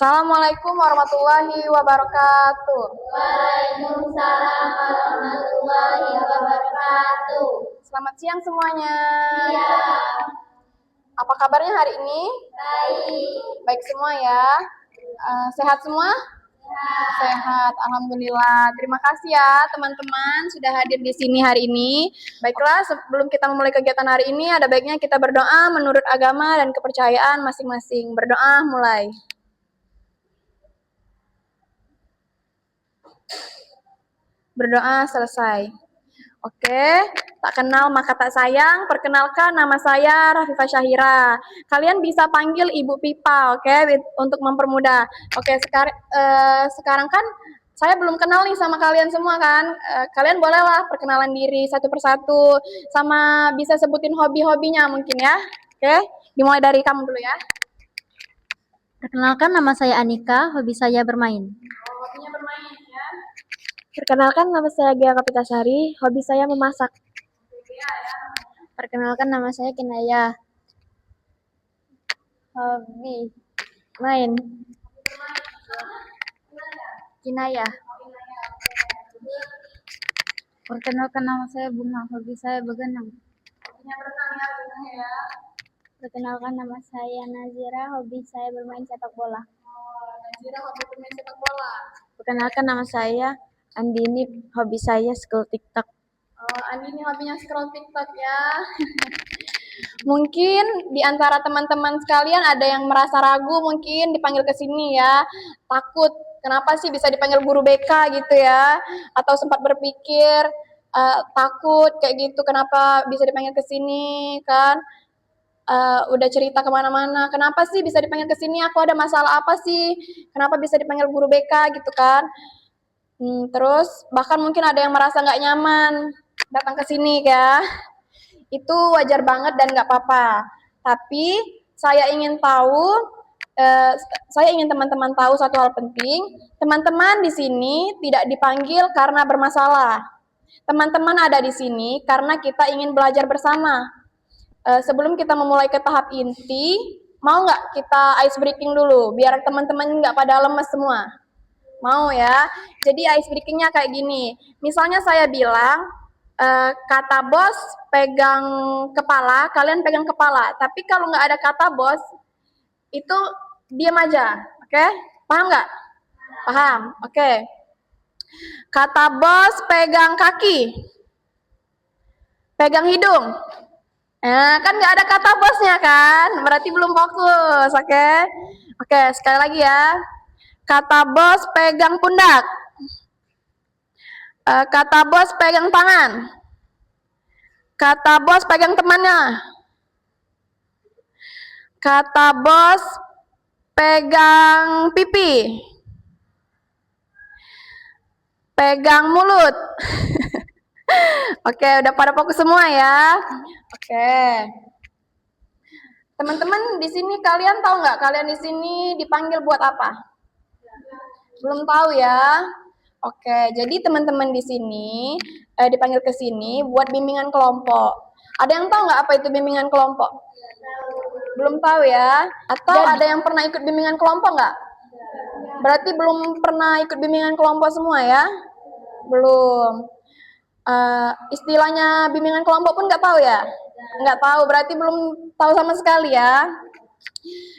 Assalamualaikum warahmatullahi wabarakatuh. Waalaikumsalam warahmatullahi wabarakatuh. Selamat siang semuanya. Siang. Apa kabarnya hari ini? Baik. Baik semua ya. Sehat semua? Sehat, alhamdulillah. Terima kasih ya teman-teman sudah hadir di sini hari ini. Baiklah, sebelum kita memulai kegiatan hari ini, ada baiknya kita berdoa menurut agama dan kepercayaan masing-masing. Berdoa mulai. Berdoa selesai. Oke, tak kenal maka tak sayang. Perkenalkan, nama saya Rafifah Syahira. Kalian bisa panggil Ibu Pipa, oke, untuk mempermudah. Oke, sekarang kan saya belum kenal nih sama kalian semua kan. Kalian bolehlah perkenalan diri satu persatu, sama bisa sebutin hobi-hobinya mungkin ya. Oke, dimulai dari kamu dulu ya. Perkenalkan, nama saya Anika, hobi saya bermain. Hobinya bermain ya. Perkenalkan, nama saya Gia Kapitasari, hobi saya memasak. Perkenalkan, nama saya Kinaya, hobi main. Kinaya. Perkenalkan, nama saya Bunga, hobi saya berenang. Hobinya berenang ya, Bunga ya. Perkenalkan, nama saya Nazira, hobi saya bermain sepak bola. Nazira hobi bermain sepak bola. Perkenalkan, nama saya Andini, hobi saya scroll TikTok. Andini hobinya scroll TikTok ya. Mungkin di antara teman-teman sekalian ada yang merasa ragu mungkin dipanggil ke sini ya. Takut, kenapa sih bisa dipanggil guru BK gitu ya? Atau sempat berpikir takut kayak gitu, kenapa bisa dipanggil ke sini kan? Udah cerita kemana-mana, kenapa sih bisa dipanggil ke sini? Aku ada masalah apa sih? Kenapa bisa dipanggil guru BK gitu kan? Terus bahkan mungkin ada yang merasa nggak nyaman datang ke sini ya. Itu wajar banget dan nggak apa-apa. Tapi saya ingin teman-teman tahu satu hal penting. Teman-teman di sini tidak dipanggil karena bermasalah. Teman-teman ada di sini karena kita ingin belajar bersama. Sebelum kita memulai ke tahap inti, mau nggak kita ice breaking dulu, biar teman-teman nggak pada lemes semua? Mau ya? Jadi ice breakingnya kayak gini. Misalnya saya bilang, kata bos pegang kepala, kalian pegang kepala. Tapi kalau nggak ada kata bos, itu diam aja. Oke? Paham nggak? Paham? Oke. Kata bos pegang kaki. Pegang hidung. Kan nggak ada kata bosnya kan? Berarti belum fokus, oke? Oke, sekali lagi ya. Kata bos pegang pundak. Kata bos pegang tangan. Kata bos pegang temannya. Kata bos pegang pipi. Pegang mulut. Oke, udah pada fokus semua ya. Oke. Teman-teman di sini kalian tahu nggak? Kalian di sini dipanggil buat apa? Belum tahu ya. Oke, jadi teman-teman di sini dipanggil ke sini buat bimbingan kelompok. Ada yang tahu nggak apa itu bimbingan kelompok? Belum tahu ya? Atau ada yang pernah ikut bimbingan kelompok nggak? Berarti belum pernah ikut bimbingan kelompok semua ya? Belum. Istilahnya bimbingan kelompok pun nggak tahu ya? Nggak tahu, berarti belum tahu sama sekali ya.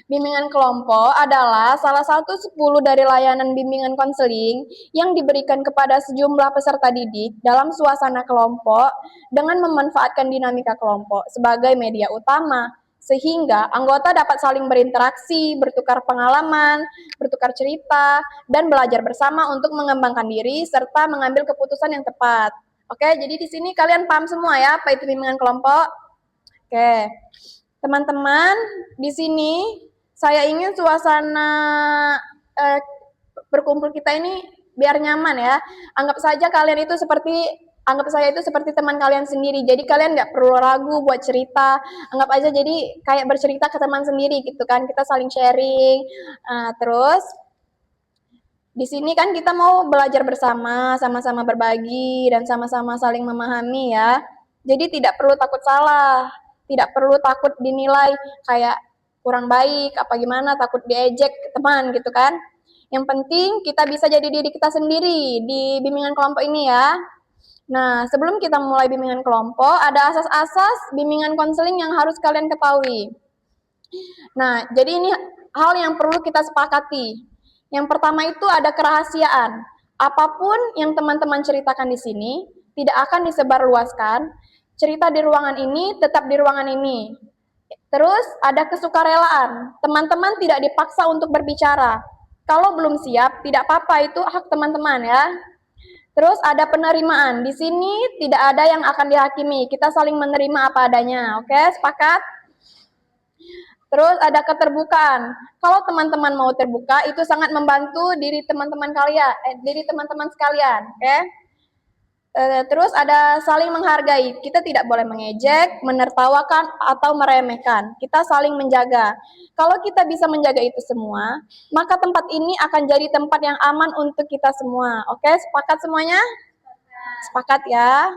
Bimbingan kelompok adalah salah satu 10 dari layanan bimbingan konseling yang diberikan kepada sejumlah peserta didik dalam suasana kelompok dengan memanfaatkan dinamika kelompok sebagai media utama, sehingga anggota dapat saling berinteraksi, bertukar pengalaman, bertukar cerita, dan belajar bersama untuk mengembangkan diri serta mengambil keputusan yang tepat. Oke, jadi di sini kalian paham semua ya apa itu bimbingan kelompok? Oke, teman-teman, di sini saya ingin suasana berkumpul kita ini biar nyaman ya. Anggap saya itu seperti teman kalian sendiri. Jadi kalian nggak perlu ragu buat cerita. Anggap aja jadi kayak bercerita ke teman sendiri gitu kan. Kita saling sharing. Terus di sini kan kita mau belajar bersama, sama-sama berbagi, dan sama-sama saling memahami ya. Jadi tidak perlu takut salah, tidak perlu takut dinilai kayak kurang baik, apa gimana, takut diejek teman gitu kan. Yang penting kita bisa jadi diri kita sendiri di bimbingan kelompok ini ya. Nah, sebelum kita mulai bimbingan kelompok, ada asas-asas bimbingan konseling yang harus kalian ketahui. Nah, jadi ini hal yang perlu kita sepakati. Yang pertama itu ada kerahasiaan. Apapun yang teman-teman ceritakan di sini tidak akan disebarluaskan. Cerita di ruangan ini tetap di ruangan ini. Terus ada kesukarelaan. Teman-teman tidak dipaksa untuk berbicara. Kalau belum siap, tidak apa-apa, itu hak teman-teman ya. Terus ada penerimaan. Di sini tidak ada yang akan dihakimi. Kita saling menerima apa adanya. Oke, sepakat? Terus ada keterbukaan. Kalau teman-teman mau terbuka, itu sangat membantu diri teman-teman kalian, diri teman-teman sekalian, oke? Terus ada saling menghargai. Kita tidak boleh mengejek, menertawakan, atau meremehkan. Kita saling menjaga. Kalau kita bisa menjaga itu semua, maka tempat ini akan jadi tempat yang aman untuk kita semua. Oke, sepakat semuanya? Sepakat ya?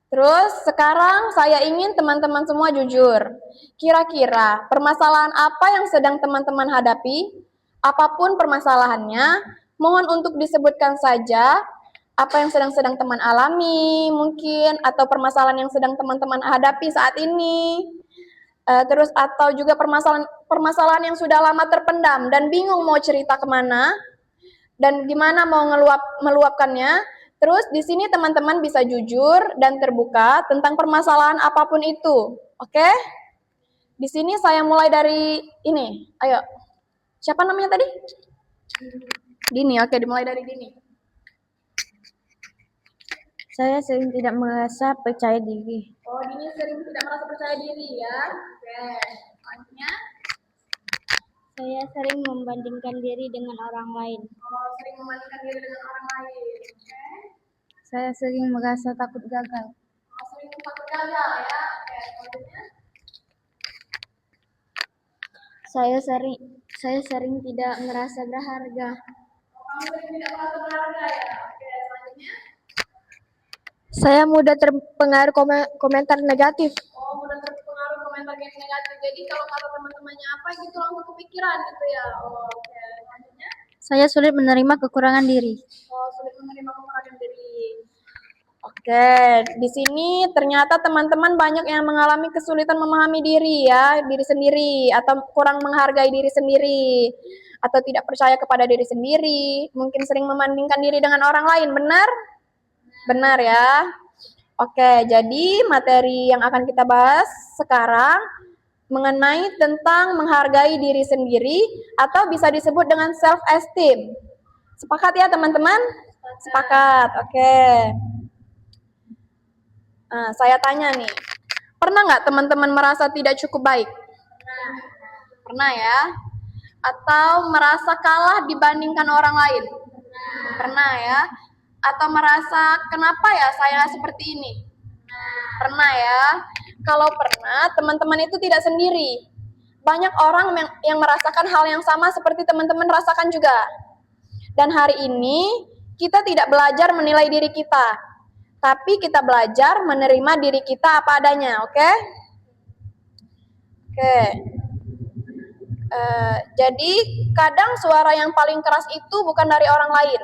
Terus sekarang saya ingin teman-teman semua jujur. Kira-kira permasalahan apa yang sedang teman-teman hadapi? Apapun permasalahannya, mohon untuk disebutkan saja apa yang sedang teman alami mungkin, atau permasalahan yang sedang teman-teman hadapi saat ini. Terus atau juga permasalahan yang sudah lama terpendam dan bingung mau cerita kemana dan gimana mau meluapkannya. Terus di sini teman-teman bisa jujur dan terbuka tentang permasalahan apapun itu. Oke? Di sini saya mulai dari ini. Ayo. Siapa namanya tadi? Dini. Oke, dimulai dari Dini. Saya sering tidak merasa percaya diri. Oh, Dini sering tidak merasa percaya diri ya. Oke. Selanjutnya. Saya sering membandingkan diri dengan orang lain. Oh, sering membandingkan diri dengan orang lain. Oke. Saya sering merasa takut gagal. Oh, sering takut gagal ya. Oke, selanjutnya. Saya sering tidak merasa berharga. Kamu sering tidak merasa berharga ya. Oke, selanjutnya. Saya mudah terpengaruh komentar negatif. Oh, mudah terpengaruh komentar yang negatif. Jadi kalau kata teman-temannya apa gitu langsung kepikiran gitu ya. Oh, oke. Selanjutnya. Saya sulit menerima kekurangan diri. Oh, sulit menerima kekurangan diri. Oke, di sini ternyata teman-teman banyak yang mengalami kesulitan memahami diri ya, diri sendiri, atau kurang menghargai diri sendiri, atau tidak percaya kepada diri sendiri, mungkin sering membandingkan diri dengan orang lain, benar? Benar ya. Oke, jadi materi yang akan kita bahas sekarang mengenai tentang menghargai diri sendiri atau bisa disebut dengan self-esteem. Sepakat ya teman-teman? Sepakat, oke. Nah, saya tanya nih, pernah nggak teman-teman merasa tidak cukup baik? Pernah ya? Atau merasa kalah dibandingkan orang lain? Pernah ya? Atau merasa kenapa ya saya seperti ini? Pernah ya? Kalau pernah, teman-teman itu tidak sendiri. Banyak orang yang merasakan hal yang sama seperti teman-teman rasakan juga. Dan hari ini kita tidak belajar menilai diri kita, tapi kita belajar menerima diri kita apa adanya, oke? Oke. Jadi kadang suara yang paling keras itu bukan dari orang lain,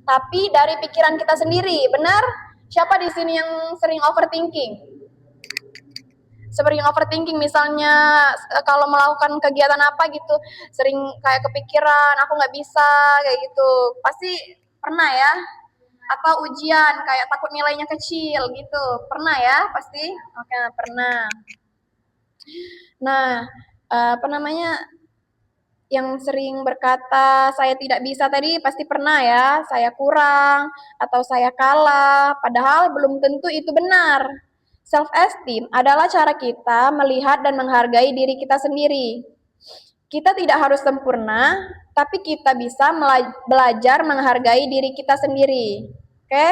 tapi dari pikiran kita sendiri, benar? Siapa di sini yang sering overthinking? Sering overthinking misalnya kalau melakukan kegiatan apa gitu, sering kayak kepikiran, aku nggak bisa, kayak gitu. Pasti pernah ya? Atau ujian, kayak takut nilainya kecil gitu. Pernah ya? Pasti? Oke, pernah. Nah, apa namanya, yang sering berkata saya tidak bisa tadi pasti pernah ya, saya kurang atau saya kalah, padahal belum tentu itu benar. Self-esteem adalah cara kita melihat dan menghargai diri kita sendiri. Kita tidak harus sempurna, tapi kita bisa belajar menghargai diri kita sendiri. Oke?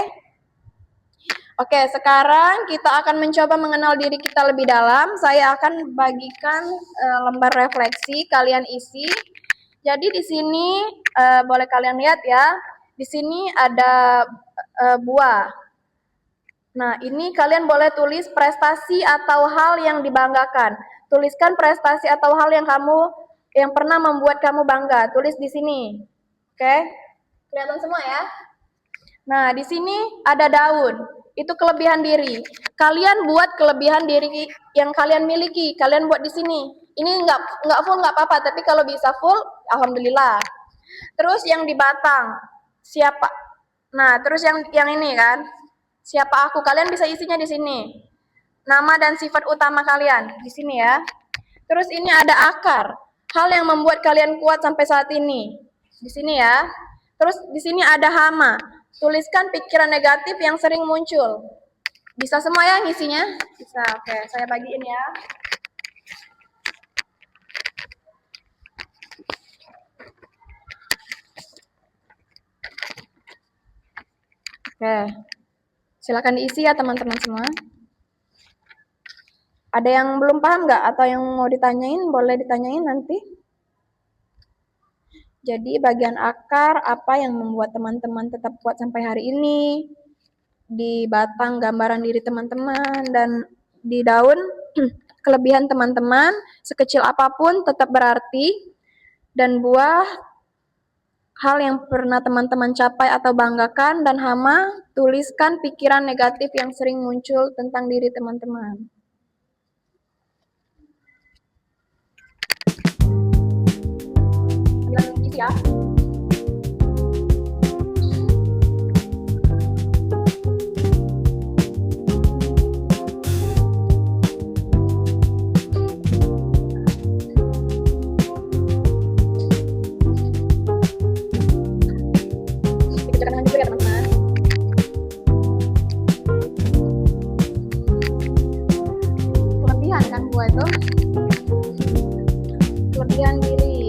Oke, sekarang kita akan mencoba mengenal diri kita lebih dalam. Saya akan bagikan lembar refleksi, kalian isi. Jadi di sini boleh kalian lihat ya. Di sini ada buah. Nah, ini kalian boleh tulis prestasi atau hal yang dibanggakan. Tuliskan prestasi atau hal yang pernah membuat kamu bangga. Tulis di sini. Oke? Kelihatan semua ya? Nah, di sini ada daun. Itu kelebihan diri. Kalian buat kelebihan diri yang kalian miliki. Kalian buat di sini. Ini nggak full nggak apa-apa, tapi kalau bisa full, alhamdulillah. Terus yang di batang, siapa? Nah, terus yang ini kan, siapa aku? Kalian bisa isinya di sini. Nama dan sifat utama kalian di sini ya. Terus ini ada akar, hal yang membuat kalian kuat sampai saat ini. Di sini ya. Terus di sini ada hama. Tuliskan pikiran negatif yang sering muncul. Bisa semua ya ngisinya? Bisa. Oke, saya bagiin ya. Oke. Silakan diisi ya teman-teman semua. Ada yang belum paham nggak atau yang mau ditanyain? Boleh ditanyain nanti. Jadi bagian akar apa yang membuat teman-teman tetap kuat sampai hari ini? Di batang gambaran diri teman-teman, dan di daun kelebihan teman-teman sekecil apapun tetap berarti, dan buah hal yang pernah teman-teman capai atau banggakan, dan hama tuliskan pikiran negatif yang sering muncul tentang diri teman-teman. Ya. Dikerjakan dengan jujur ya teman-teman. Kelebihan kan buah itu? Kelebihan diri.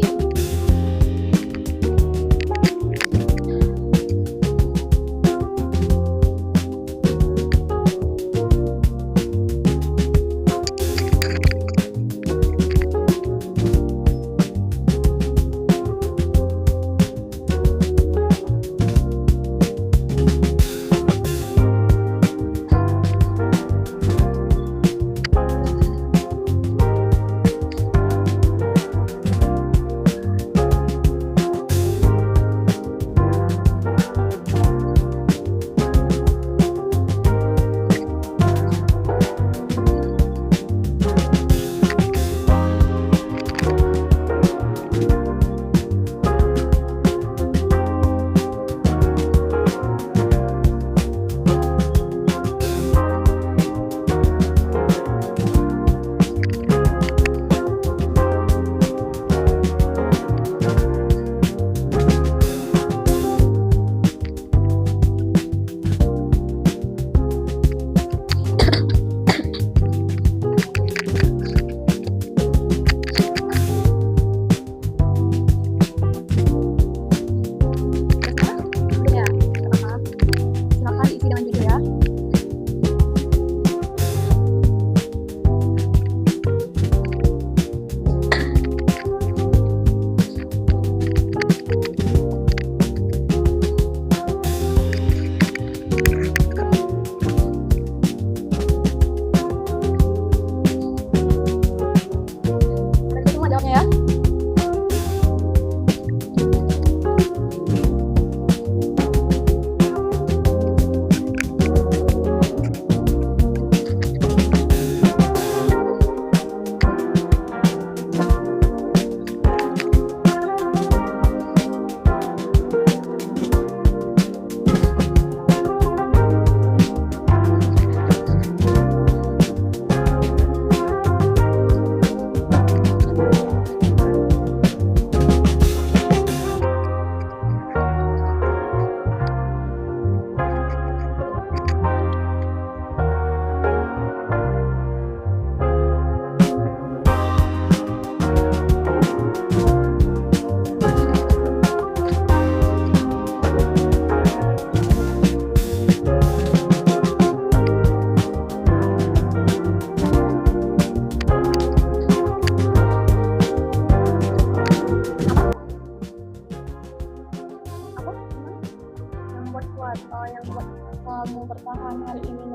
Yang buat kamu bertahan hari ini,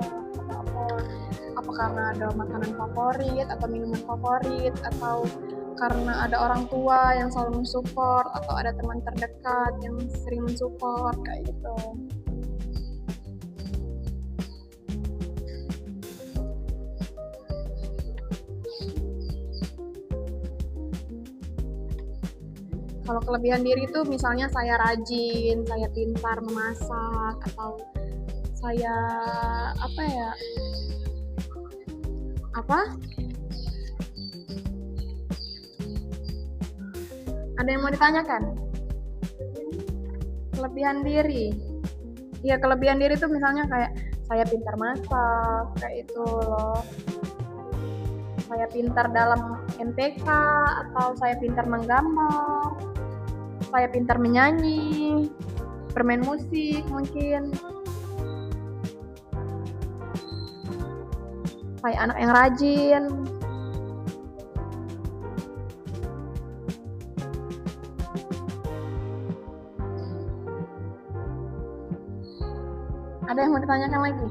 apa karena ada makanan favorit atau minuman favorit, atau karena ada orang tua yang selalu mensupport, atau ada teman terdekat yang sering mensupport kayak gitu. Kalau kelebihan diri itu misalnya saya rajin, saya pintar memasak, atau saya Ada yang mau ditanyakan? Kelebihan diri. Iya, kelebihan diri itu misalnya kayak saya pintar masak, kayak itu loh. Saya pintar dalam MTK, atau saya pintar menggambar, saya pintar menyanyi, bermain musik mungkin. Saya anak yang rajin. Ada yang mau ditanyakan lagi?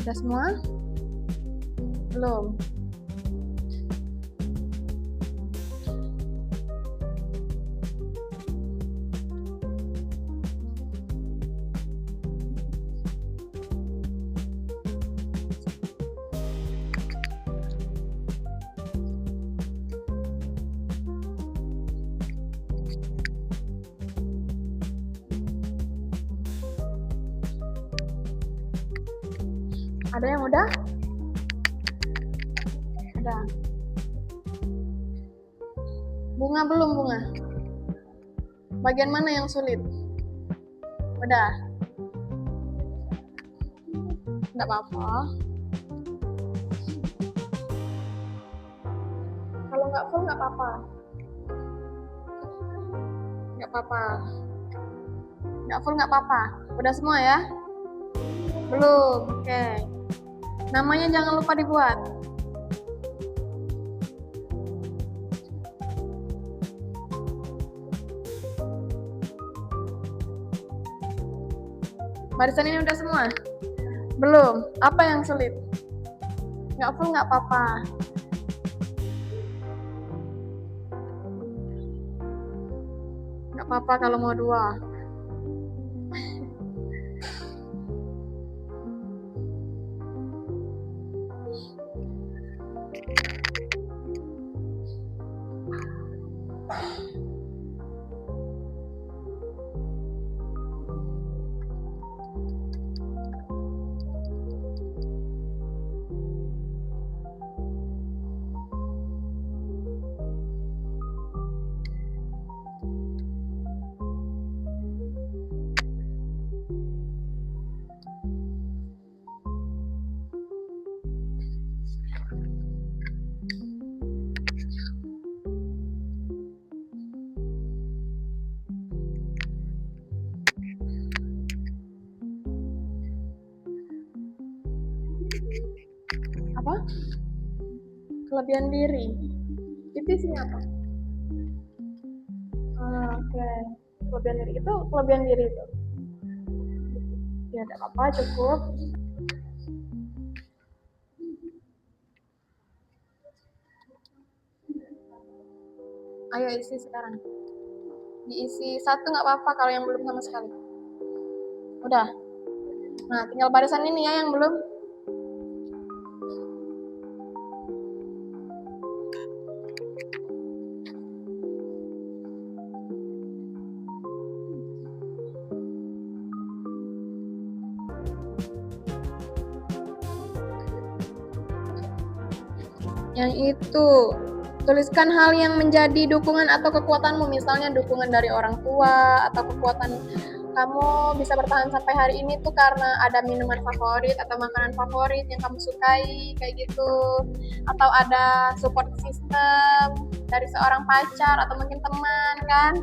Udah semua? Belum? Ada yang udah? Udah. Bunga belum, Bunga? Bagian mana yang sulit? Udah? Nggak apa-apa. Kalau nggak full nggak apa-apa. Nggak apa-apa. Nggak full nggak apa-apa. Udah semua ya? Belum, oke. Namanya jangan lupa dibuat. Barisan ini udah semua? Belum. Apa yang sulit? Nggak full nggak apa-apa. Nggak apa-apa kalau mau dua. Apa? Kelebihan diri. Itu isinya apa? Oke. Kelebihan diri itu kelebihan diri itu. Ya, tidak apa-apa, cukup. Ayo isi sekarang. Diisi satu nggak apa-apa kalau yang belum sama sekali. Udah. Nah, tinggal barisan ini ya yang belum. Yang itu, tuliskan hal yang menjadi dukungan atau kekuatanmu, misalnya dukungan dari orang tua, atau kekuatan kamu bisa bertahan sampai hari ini tuh karena ada minuman favorit atau makanan favorit yang kamu sukai, kayak gitu. Atau ada support system dari seorang pacar atau mungkin teman, kan?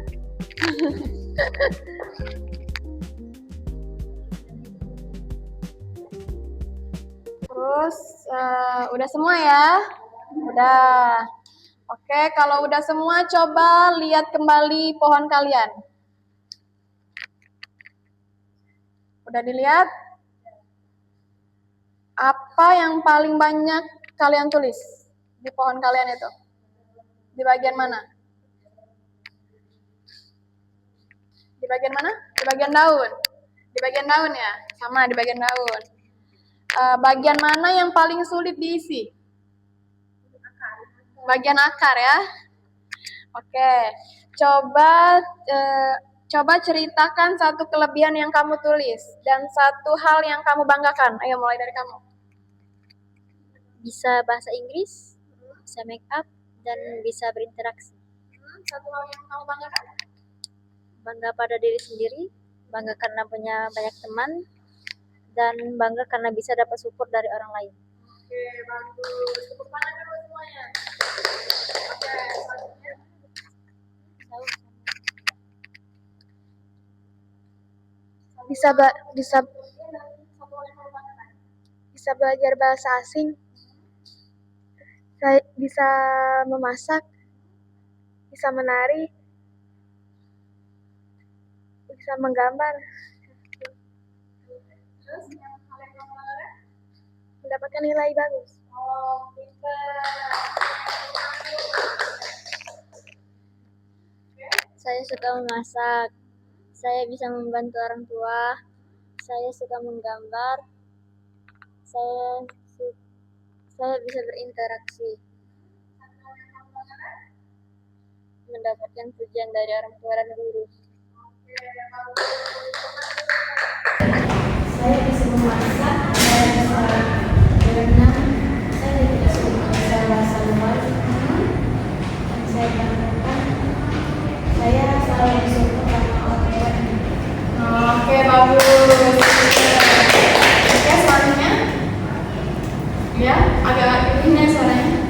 Terus, udah semua ya? Udah. Oke, kalau udah semua, coba lihat kembali pohon kalian. Udah dilihat? Apa yang paling banyak kalian tulis di pohon kalian itu? Di bagian mana? Di bagian mana? Di bagian daun. Di bagian daun ya? Sama, di bagian daun. Bagian mana yang paling sulit diisi? Bagian akar ya? Oke. Coba ceritakan satu kelebihan yang kamu tulis dan satu hal yang kamu banggakan. Ayo mulai dari kamu. Bisa bahasa Inggris, bisa make up, dan bisa berinteraksi. Satu hal yang kamu banggakan? Bangga pada diri sendiri, bangga karena punya banyak teman, dan bangga karena bisa dapat support dari orang lain. Oke, bagus. Tepuk tangan dulu semuanya. Oke, selanjutnya. Bisa belajar bahasa asing, saya bisa memasak, bisa menari, bisa menggambar, Terus yang hal yang kamu banggakan? mendapatkan nilai bagus. Oh, pintar. Saya suka memasak, saya bisa membantu orang tua, saya suka menggambar, saya bisa berinteraksi, mendapatkan pujian dari orang tua dan guru. Saya bisa memasak, saya bisa berenang, saya tidak suka bahasa luar. Dan saya banggakan, saya selalu bersyukur karena orang tua. Oke, bagus. Oke, selanjutnya. Ya, agak ini suaranya.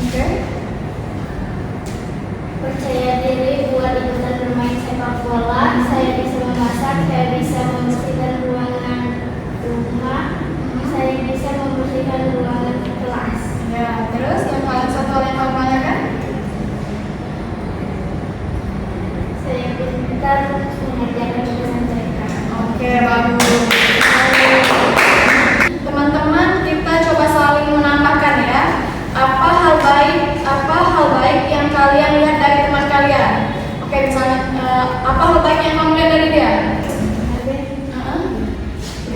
Oke. Percaya diri buat ikutan bermain sepak bola, saya bisa memasak, saya bisa membersihkan ruangan rumah, saya bisa membersihkan ruangan kelas. Ya, terus yang paling satu hal yang kamu banggakan? Saya pintar mengerjakan tugas mereka. Oke, bagus. Teman-teman, kita coba saling menambahkan ya. Apa hal baik yang kalian lihat dari teman kalian? Oke, misalnya apa hal baik yang kamu lihat dari dia?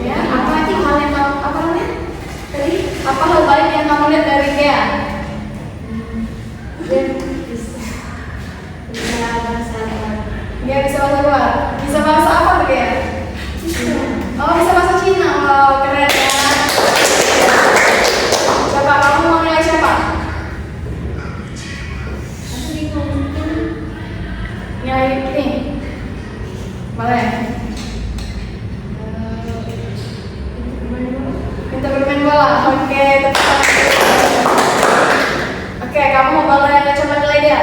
Ya, apa hal yang kamu apa namanya? Tadi apa hal baik yang kamu lihat dari dia? Dia bisa bahasa luar. Dia bisa bahasa luar. Bisa bahasa apa tuh dia? Oh, bisa bahasa Cina. Wow, keren ya. Coba kamu mau nilai siapa? Nilai ini. Boleh. Kita bermain bola. Oke, tetap. Oke, kamu boleh coba nilai dia.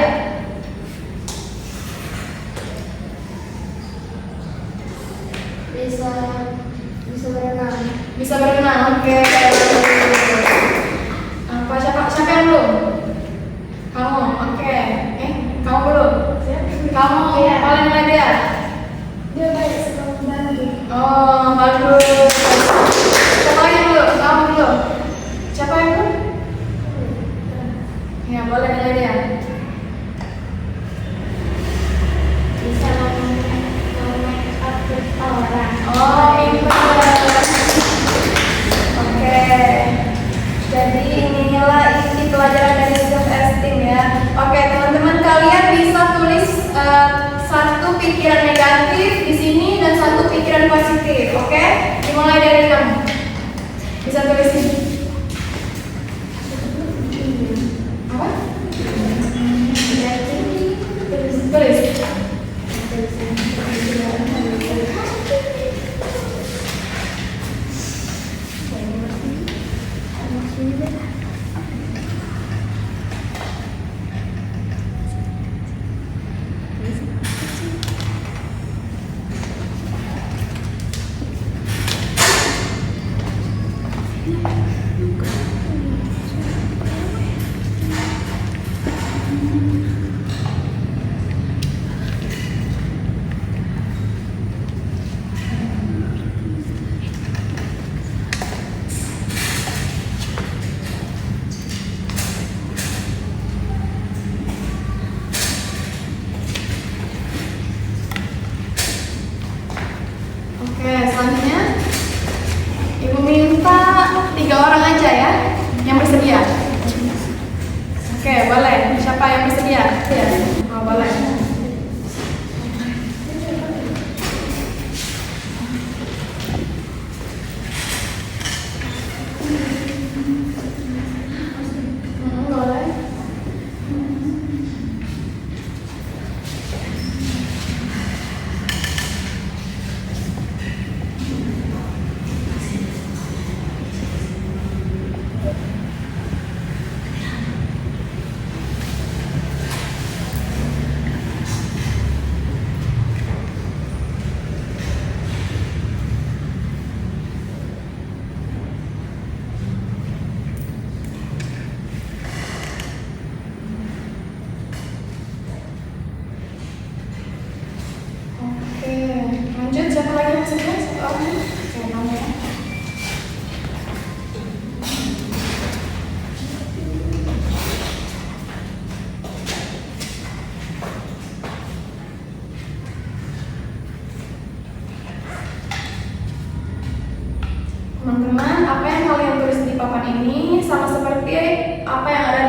Bisa berenang. Bisa berenang. Oke. Siapa yang belum? Kamu. Oke. Kamu belum? Kamu boleh nilai dia. Dia banyak suka membantu. Oh, bagus. Siapa lagi yang belum? Kamu belum? Siapa yang belum? Ya, boleh nilai dia. Bisa make up orang. Oh, pintar. Oke.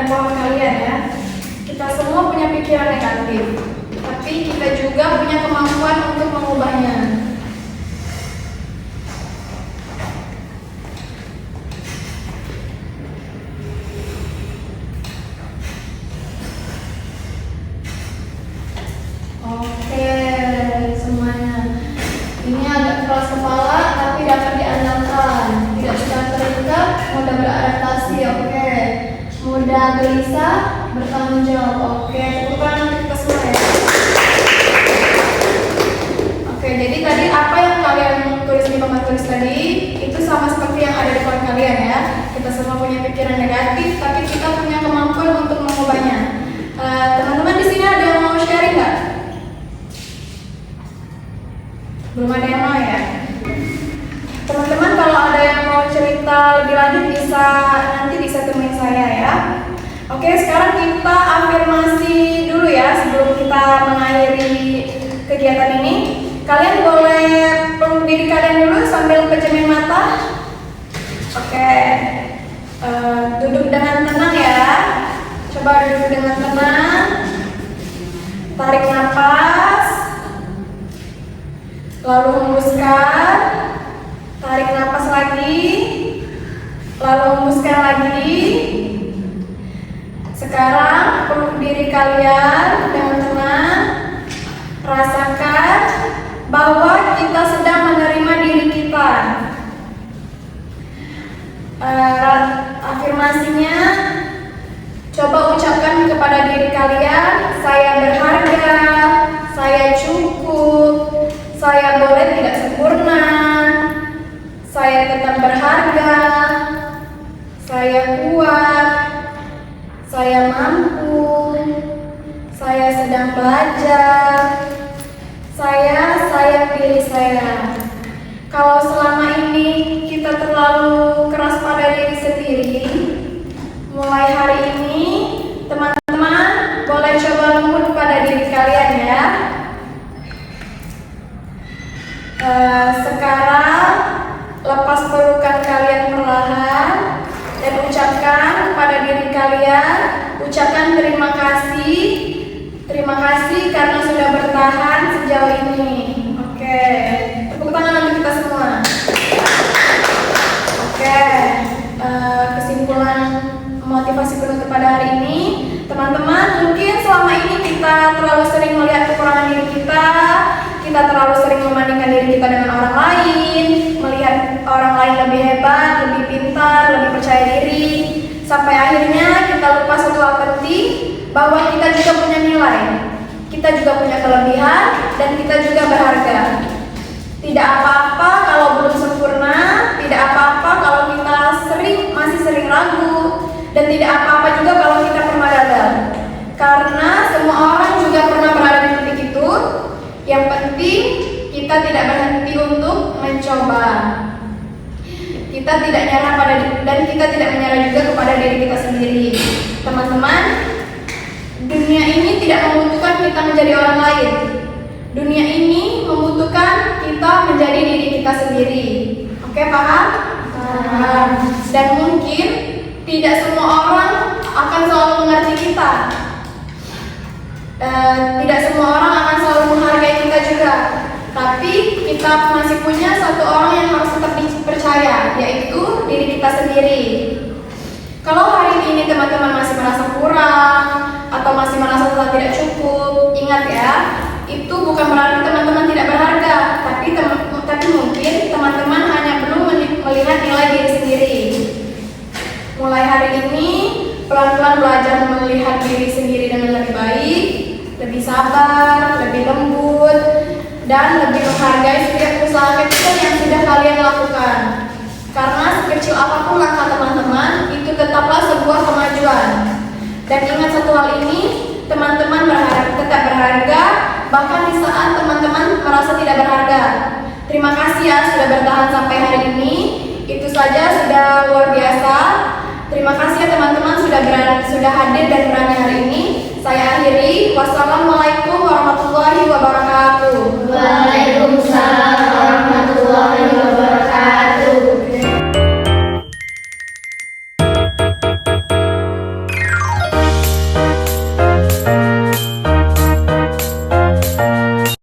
kawan kalian ya. Kita semua punya pikiran negatif, tapi kita juga punya kemampuan untuk mengubahnya. Oke, semuanya. Ini agak keras kepala, tapi dapat diandalkan. Tidak sudah terikat, mudah beradaptasi. Oke, mudah gelisah, bertanggung jawab. Oke, tepuk tangan untuk kita semua ya. Oke, jadi tadi apa yang kalian tulis di papan tulis tadi itu sama seperti yang ada di papan kalian ya. Kita semua punya pikiran negatif, tapi kita punya kemampuan untuk mengubahnya. Teman-teman di sini ada yang mau sharing nggak? Belum ada yang mau ya? Teman-teman kalau ada yang mau cerita lebih lanjut nanti bisa temuin saya ya. Oke, sekarang kita afirmasi dulu ya sebelum kita mengakhiri kegiatan ini. Kalian boleh peluk diri kalian dulu sambil pejamin mata. Oke, duduk dengan tenang ya. Coba duduk dengan tenang. Tarik nafas. Lalu hembuskan. Tarik nafas lagi. Lalu hembuskan lagi. Sekarang peluk diri kalian dengan tenang. Rasakan bahwa kita sedang menerima diri kita. Afirmasinya, coba ucapkan kepada diri kalian, saya berharga, saya cukup, saya boleh tidak sempurna, saya tetap berharga, saya kuat, saya mampu, saya sedang belajar, saya sayang diri saya. Kalau selama ini kita terlalu keras pada diri sendiri, mulai hari ini teman-teman boleh coba lembut pada diri kalian ya. Sekarang lepas pelukan kalian perlahan dan ucapkan kepada diri kalian, ucapkan terima kasih. Terima kasih karena sudah bertahan sejauh ini. Oke, tepuk tangan untuk kita semua. Oke, kesimpulan motivasi penutup pada hari ini, teman-teman, mungkin selama ini kita terlalu sering melihat kekurangan diri kita terlalu sering membandingkan diri kita dengan orang lain, melihat orang lain lebih hebat, lebih pintar, lebih percaya diri, sampai akhirnya kita lupa satu hal penting, bahwa kita juga punya nilai, kita juga punya kelebihan, dan kita juga berharga. Tidak apa-apa kalau belum sempurna, tidak apa-apa kalau kita masih sering ragu, dan tidak apa-apa juga kalau kita pernah gagal. Karena semua orang juga pernah berada di titik itu. Yang penting kita tidak berhenti untuk mencoba. Kita tidak nyerah dan kita tidak menyerah juga kepada diri kita sendiri. Teman-teman, dunia ini tidak membutuhkan kita menjadi orang lain. Dunia ini membutuhkan kita menjadi diri kita sendiri. Oke, paham? Paham. Dan mungkin tidak semua orang akan selalu mengerti kita. Tidak semua orang akan selalu menghargai kita juga. Tapi kita masih punya satu orang yang harus tetap dipercaya, yaitu diri kita sendiri. Kalau hari ini teman-teman masih merasa kurang atau masih merasa tidak cukup, ingat ya, itu bukan berarti teman-teman tidak berharga, tapi mungkin teman-teman hanya belum melihat nilai diri sendiri. Mulai hari ini, pelan-pelan belajar melihat diri sendiri dengan lebih baik, lebih sabar, lebih lembut, dan lebih menghargai setiap usaha kecil yang sudah kalian lakukan. Karena sekecil apapun langkah teman-teman, itu tetaplah sebuah kemajuan. Dan ingat satu hal ini, teman-teman tetap berharga, bahkan di saat teman-teman merasa tidak berharga. Terima kasih ya sudah bertahan sampai hari ini. Itu saja sudah luar biasa. Terima kasih ya teman-teman sudah hadir dan berani hari ini. Saya akhiri. Wassalamualaikum warahmatullahi wabarakatuh.